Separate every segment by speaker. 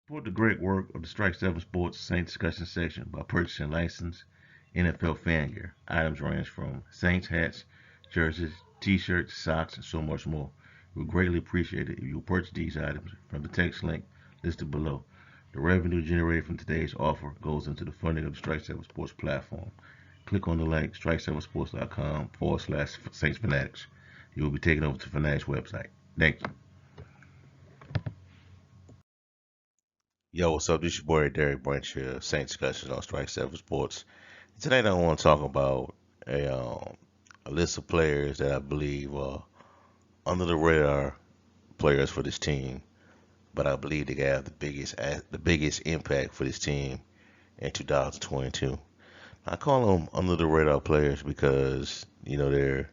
Speaker 1: Support the great work of the Strike 7 Sports Saints discussion section by purchasing licensed NFL fan gear. Items range from Saints hats, jerseys, t-shirts, socks, and so much more. We would greatly appreciate it if you would purchase these items from the text link listed below. The revenue generated from today's offer goes into the funding of the Strike 7 Sports platform. Click on the link strike7sports.com/Saints Fanatics. You will be taken over to Fanatics website. Thank you. Yo, what's up? This is your boy Derek Branch here, Saints Discussions on Strike 7 Sports. Tonight I want to talk about a list of players that I believe are under the radar players for this team, but I believe they have the biggest impact for this team in 2022. I call them under the radar players because they're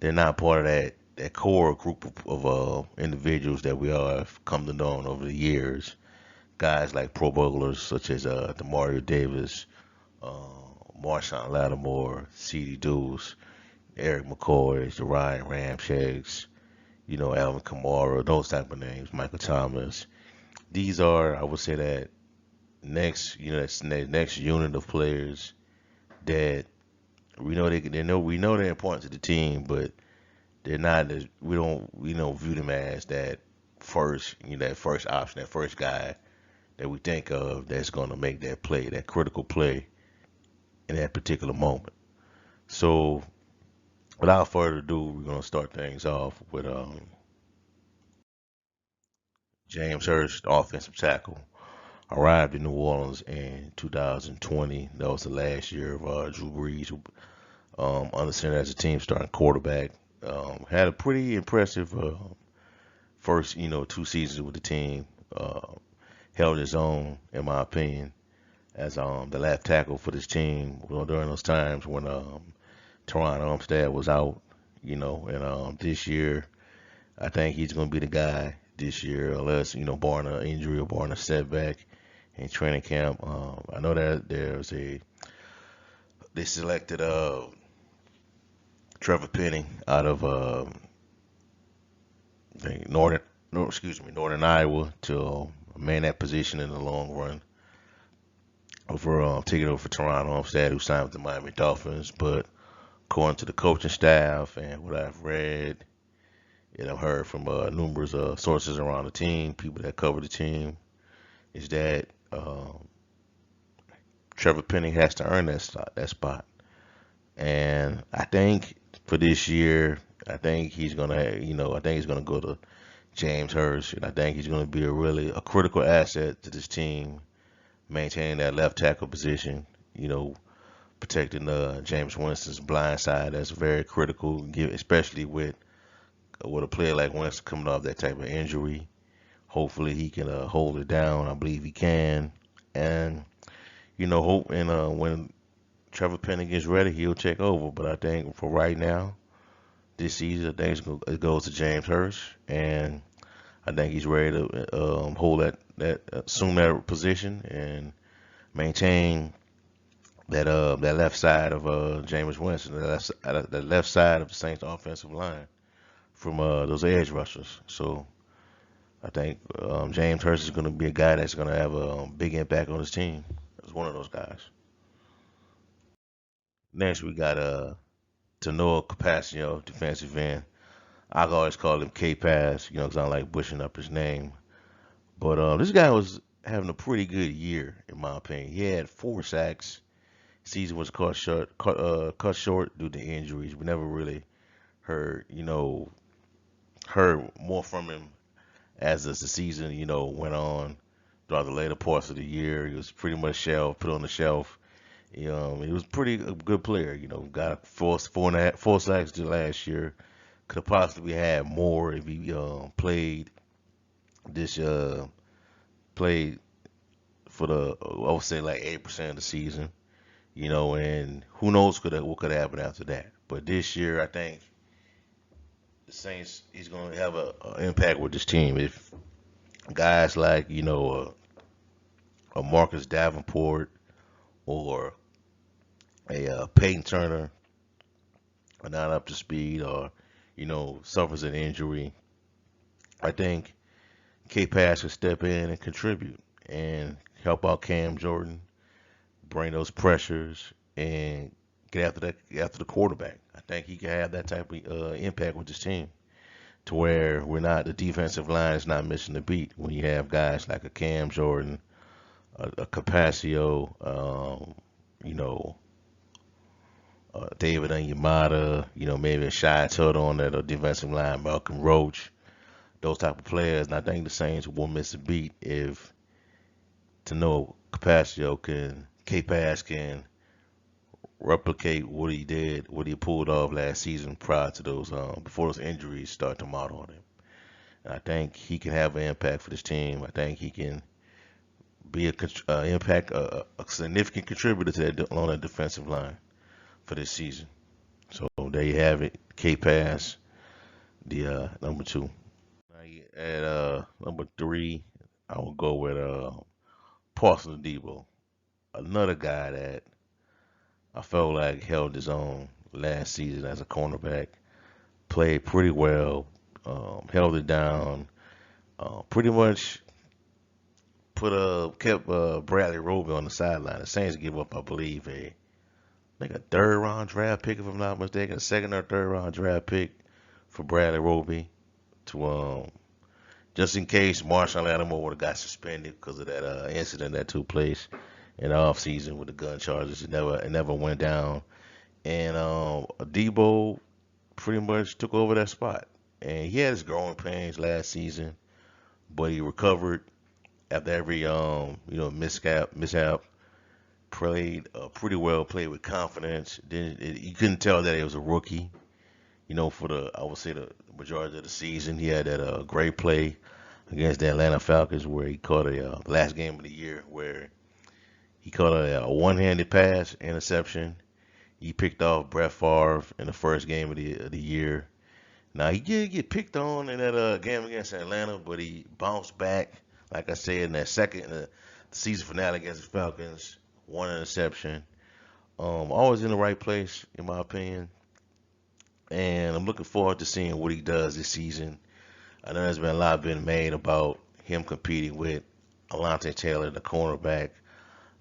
Speaker 1: not part of that core group of individuals that we all have come to know over the years. Guys like Pro Bowlers such as Demario Davis, uh, Marshawn Lattimore, C.D. Deuce, Eric McCoy, the Ryan Ramcheks, Alvin Kamara, those type of names, Michael Thomas. These are, I would say, that that's the next unit of players that we know they're important to the team, but they're not as we don't view them as that that first option, that first guy that we think of that's going to make that play, that critical play in that particular moment. So, without further ado, we're going to start things off with James Hurst, offensive tackle. Arrived in New Orleans in 2020. That was the last year of Drew Brees, under center as a team starting quarterback. Had a pretty impressive first, 2 seasons with the team. Held his own, in my opinion, as the left tackle for this team. During those times when Teron Armstead was out, and this year I think he's going to be the guy this year, unless barring an injury or barring a setback in training camp. I know that they selected Trevor Penning out of I think Northern no excuse me Northern Iowa to man that position in the long run over taking over for Teron Armstead, who signed with the Miami Dolphins. But according to the coaching staff and what I've read and I've heard from numerous sources around the team, people that cover the team, is that Trevor Penning has to earn that spot. And I think for this year, I think he's gonna go to James Hurst, and I think he's gonna be a critical asset to this team, maintaining that left tackle position. You know, protecting James Winston's blind side. That's very critical, especially with a player like Winston coming off that type of injury. Hopefully, he can hold it down. I believe he can, and hope and when Trevor Penning gets ready, he'll take over. But I think for right now, this season, I think it goes to James Hurst, and I think he's ready to hold that assume that position and maintain that left side of James Winston, the left side of the Saints offensive line from those edge rushers. So I think James Hurst is going to be a guy that's going to have a big impact on his team. As one of those guys. Next, we got Tanoa Capaccio, defensive end. I always call him Kpass, because I don't like bushing up his name. But this guy was having a pretty good year, in my opinion. He had 4 sacks. Season was cut short due to injuries. We never really heard, heard more from him as the season, went on throughout the later parts of the year. He was pretty much put on the shelf. He was pretty a good player. Got four sacks the last year. Could have possibly had more if he this played for I would say like 80% of the season. And who knows what could happen after that. But this year, I think the Saints he's going to have a impact with this team if guys like a Marcus Davenport or a Peyton Turner are not up to speed or suffers an injury. I think Kpass could step in and contribute. and help out Cam Jordan, bring those pressures, and get after the quarterback. I think he can have that type of impact with this team, to where we're not the defensive line is not missing the beat when you have guys like a Cam Jordan, a Capascio, you know, David Onyemata, maybe a Shy Tuttle on that defensive line, Malcolm Roach, those type of players. And I think the Saints won't miss a beat if to know Capascio Kpass can replicate what he did, what he pulled off last season prior to those, before those injuries start to mount on him. And I think he can have an impact for this team. I think he can be a significant contributor to that on that defensive line for this season. So there you have it. Kpass, the number two. At number three, I will go with Parson Deebo, another guy that I felt like held his own last season as a cornerback. Played pretty well, held it down. Pretty much kept Bradley Roby on the sideline. The Saints give up, I believe, a third round draft pick, if I'm not mistaken, a second or third round draft pick for Bradley Roby to just in case Marshall Lattimore would have got suspended because of that incident that took place in the offseason with the gun charges. It never went down. And Deebo pretty much took over that spot. And he had his growing pains last season, but he recovered after every mishap. Played pretty well, played with confidence. You couldn't tell that he was a rookie. For I would say the majority of the season, he had that great play against the Atlanta Falcons where he caught a last game of the year where he caught a one-handed pass interception. He picked off Brett Favre in the first game of the year. Now he did get picked on in that game against Atlanta, but he bounced back. Like I said, in that second the season finale against the Falcons, one interception. Always in the right place, in my opinion. And I'm looking forward to seeing what he does this season. I know there's been a lot been made about him competing with Alontae Taylor, the cornerback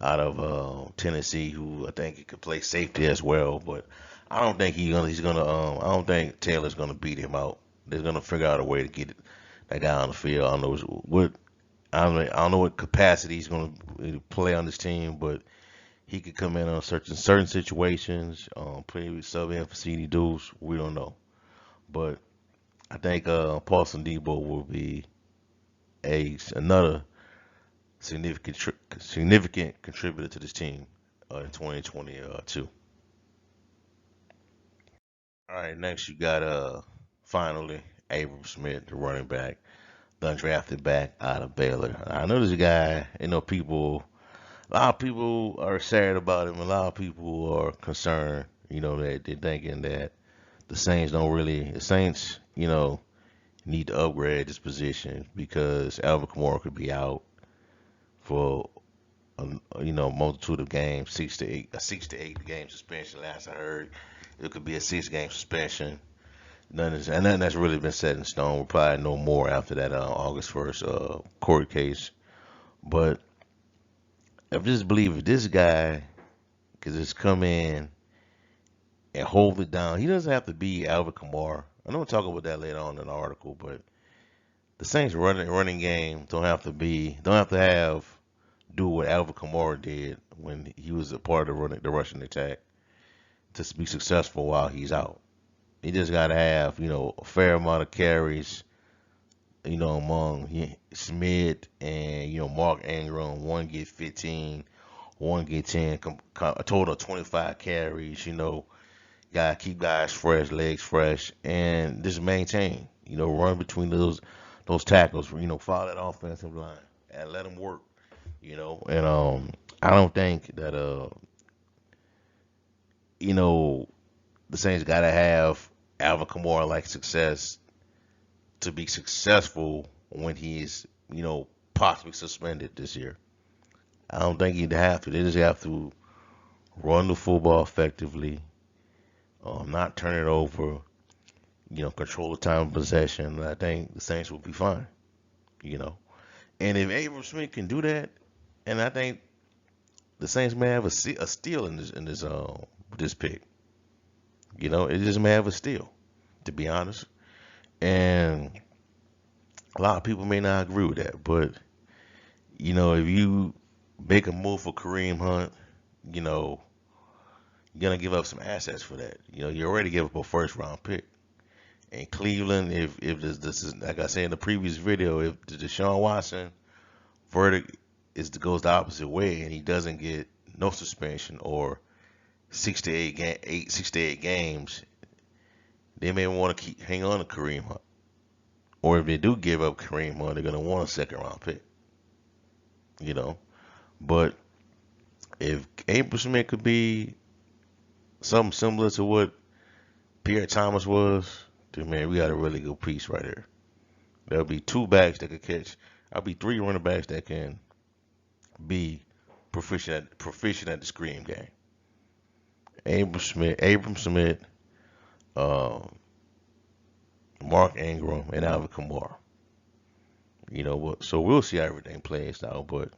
Speaker 1: out of Tennessee, who I think he could play safety as well. But I don't think he's gonna. I don't think Taylor's gonna beat him out. They're gonna figure out a way to get that guy on the field. I don't know what. I don't know what capacity he's gonna play on this team, but he could come in on certain situations, play with sub in for CD dudes. We don't know, but I think Paulson Debo will be another significant contributor to this team in 2022. All right, next you got finally Abram Smith, the running back, the undrafted back out of Baylor. I know this guy. A lot of people are sad about him. A lot of people are concerned. That they're thinking that the Saints, need to upgrade this position because Alvin Kamara could be out for multitude of games, 6 to 8, a 6 to 8 game suspension. Last I heard, it could be a 6 game suspension. Nothing that's really been set in stone. We'll probably know more after that August 1st court case. But I just believe if this guy could just come in and hold it down, he doesn't have to be Alvin Kamara. I'm gonna talk about that later on in the article, but the Saints running game don't have to do what Alvin Kamara did when he was a part of the rushing attack to be successful while he's out. He just got to have a fair amount of carries, among Smith and Mark Ingram. One get 15, one get 10, a total of 25 carries. Gotta keep guys fresh, legs fresh, and just maintain. Run between those tackles. Follow that offensive line and let them work. And I don't think that the Saints gotta have Alvin Kamara like success to be successful when he's possibly suspended this year. I don't think you'd have to. They just have to run the football effectively, not turn it over, control the time of possession. I think the Saints will be fine, you know. And if Abram Smith can do that, and I think the Saints may have a steal in this pick. It just may have a steal, to be honest. And a lot of people may not agree with that, but if you make a move for Kareem Hunt, you know, you're gonna give up some assets for that. You already gave up a first round pick. And Cleveland, if this is like I said in the previous video, if the Deshaun Watson verdict goes the opposite way and he doesn't get no suspension or 6 to 8 games, they may want to hang on to Kareem Hunt. Or if they do give up Kareem Hunt, they're gonna want a second round pick. You know, but if Abram Smith could be something similar to what Pierre Thomas was, then man, we got a really good piece right here. There'll be two backs that could catch. I'll be three running backs that can be proficient at the screen game. Abram Smith, um, Mark Ingram, and Alvin Kamara. What? So we'll see how everything plays out. But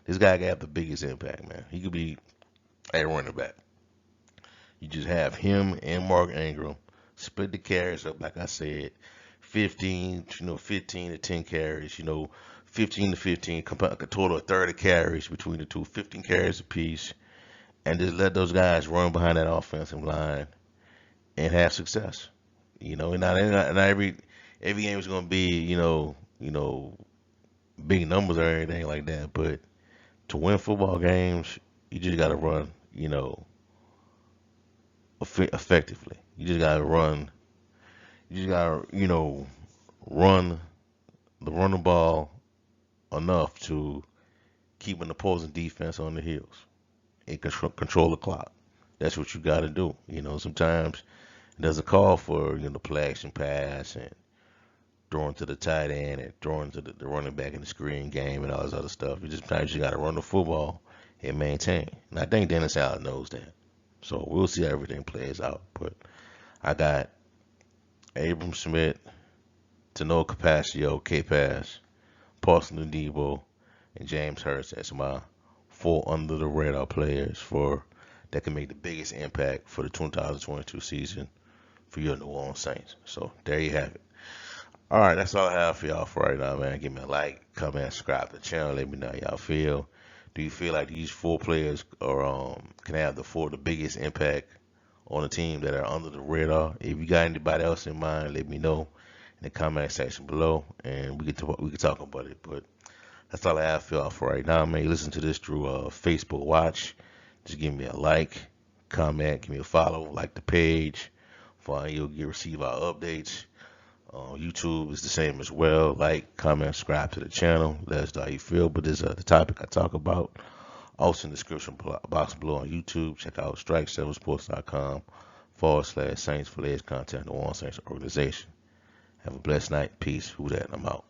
Speaker 1: this guy can have the biggest impact, man. He could be a running back. You just have him and Mark Ingram split the carries up, like I said, 15 to 10 carries, 15 to 15, a total of 30 carries between the two, 15 carries apiece, and just let those guys run behind that offensive line and have success. And not every game is going to be, big numbers or anything like that, but to win football games, you just got to run, effectively. You just got to run. You just got to, run run the ball enough to keep an opposing defense on the heels and control the clock. That's what you got to do. Sometimes there's a call for the play action pass and throwing to the tight end and throwing to the running back in the screen game and all this other stuff. Sometimes you got to run the football and maintain. And I think Dennis Allen knows that. So we'll see how everything plays out. But I got Abram Smith, Tanoa Kpass, Paulson Deebo, and James Hurst as my four under the radar players that can make the biggest impact for the 2022 season for your New Orleans Saints. So there you have it. All right, that's all I have for y'all for right now, man. Give me a like, comment, subscribe to the channel. Let me know how y'all feel. Do you feel like these four players can have the biggest impact on the team that are under the radar? If you got anybody else in mind, let me know in the comment section below, and we can talk about it. But that's all I have for y'all for right now, man. You listen to this through Facebook Watch. Just give me a like, comment, give me a follow, like the page, for you'll receive our updates. YouTube is the same as well. Like, comment, subscribe to the channel. Let us know how you feel. But this is the topic I talk about. Also in the description box below on YouTube. Check out strike7sports.com/Saints for latest content. The One Saints organization. Have a blessed night. Peace. Who that? I'm out.